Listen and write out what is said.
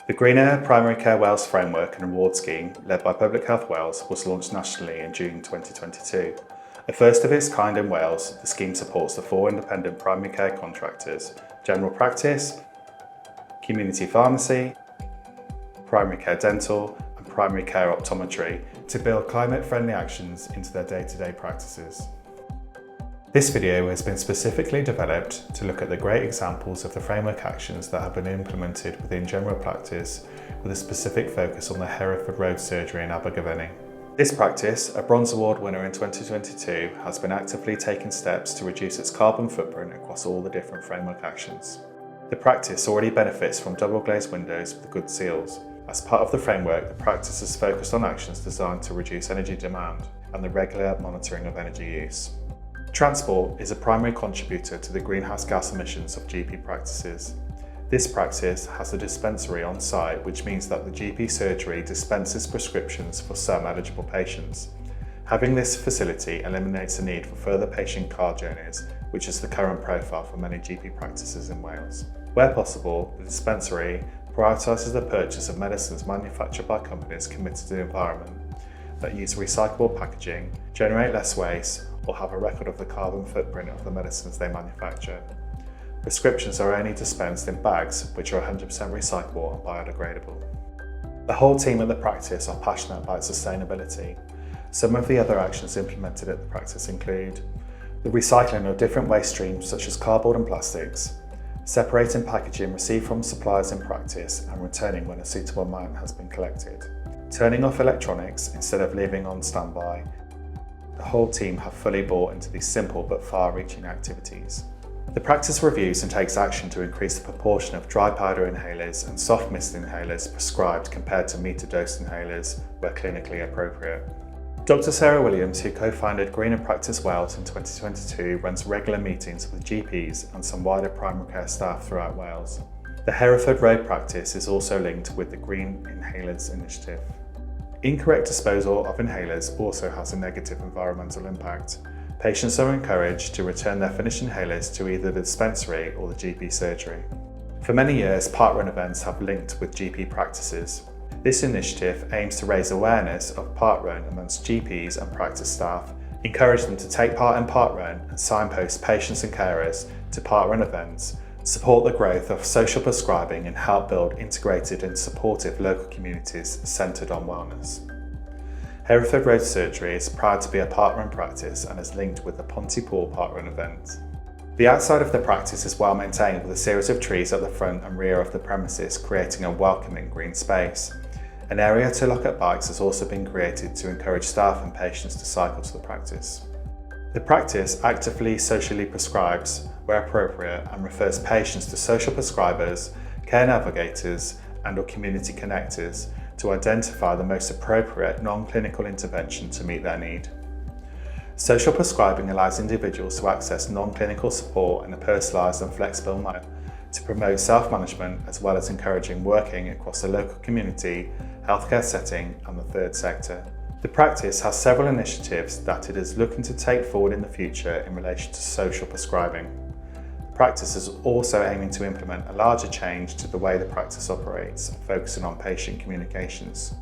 The Greener Primary Care Wales Framework and Award Scheme, led by Public Health Wales, was launched nationally in June 2022. A first of its kind in Wales, the scheme supports the 4 independent primary care contractors: general practice, community pharmacy, primary care dental, and primary care optometry to build climate-friendly actions into their day-to-day practices. This video has been specifically developed to look at the great examples of the framework actions that have been implemented within general practice, with a specific focus on the Hereford Road surgery in Abergavenny. This practice, a Bronze Award winner in 2022, has been actively taking steps to reduce its carbon footprint across all the different framework actions. The practice already benefits from double glazed windows with good seals. As part of the framework, the practice is focused on actions designed to reduce energy demand and the regular monitoring of energy use. Transport is a primary contributor to the greenhouse gas emissions of GP practices. This practice has a dispensary on site, which means that the GP surgery dispenses prescriptions for some eligible patients. Having this facility eliminates the need for further patient car journeys, which is the current profile for many GP practices in Wales. Where possible, the dispensary prioritises the purchase of medicines manufactured by companies committed to the environment, that use recyclable packaging, generate less waste, or have a record of the carbon footprint of the medicines they manufacture. Prescriptions are only dispensed in bags which are 100% recyclable and biodegradable. The whole team at the practice are passionate about sustainability. Some of the other actions implemented at the practice include the recycling of different waste streams such as cardboard and plastics, separating packaging received from suppliers in practice and returning when a suitable amount has been collected, turning off electronics instead of leaving on standby. The whole team have fully bought into these simple but far-reaching activities. The practice reviews and takes action to increase the proportion of dry powder inhalers and soft mist inhalers prescribed compared to metered-dose inhalers where clinically appropriate. Dr. Sarah Williams, who co-founded Greener Practice Wales in 2022, runs regular meetings with GPs and some wider primary care staff throughout Wales. The Hereford Road practice is also linked with the Green Inhalers Initiative. Incorrect disposal of inhalers also has a negative environmental impact. Patients are encouraged to return their finished inhalers to either the dispensary or the GP surgery. For many years, parkrun events have linked with GP practices. This initiative aims to raise awareness of parkrun amongst GPs and practice staff, encourage them to take part in parkrun and signpost patients and carers to parkrun events, support the growth of social prescribing and help build integrated and supportive local communities centred on wellness. Hereford Road Surgery is proud to be a parkrun practice and is linked with the Pontypool parkrun event. The outside of the practice is well maintained with a series of trees at the front and rear of the premises, creating a welcoming green space. An area to look at bikes has also been created to encourage staff and patients to cycle to the practice. The practice actively socially prescribes where appropriate and refers patients to social prescribers, care navigators and/or community connectors to identify the most appropriate non-clinical intervention to meet their need. Social prescribing allows individuals to access non-clinical support in a personalised and flexible manner to promote self-management as well as encouraging working across the local community, healthcare setting and the third sector. The practice has several initiatives that it is looking to take forward in the future in relation to social prescribing. The practice is also aiming to implement a larger change to the way the practice operates, focusing on patient communications.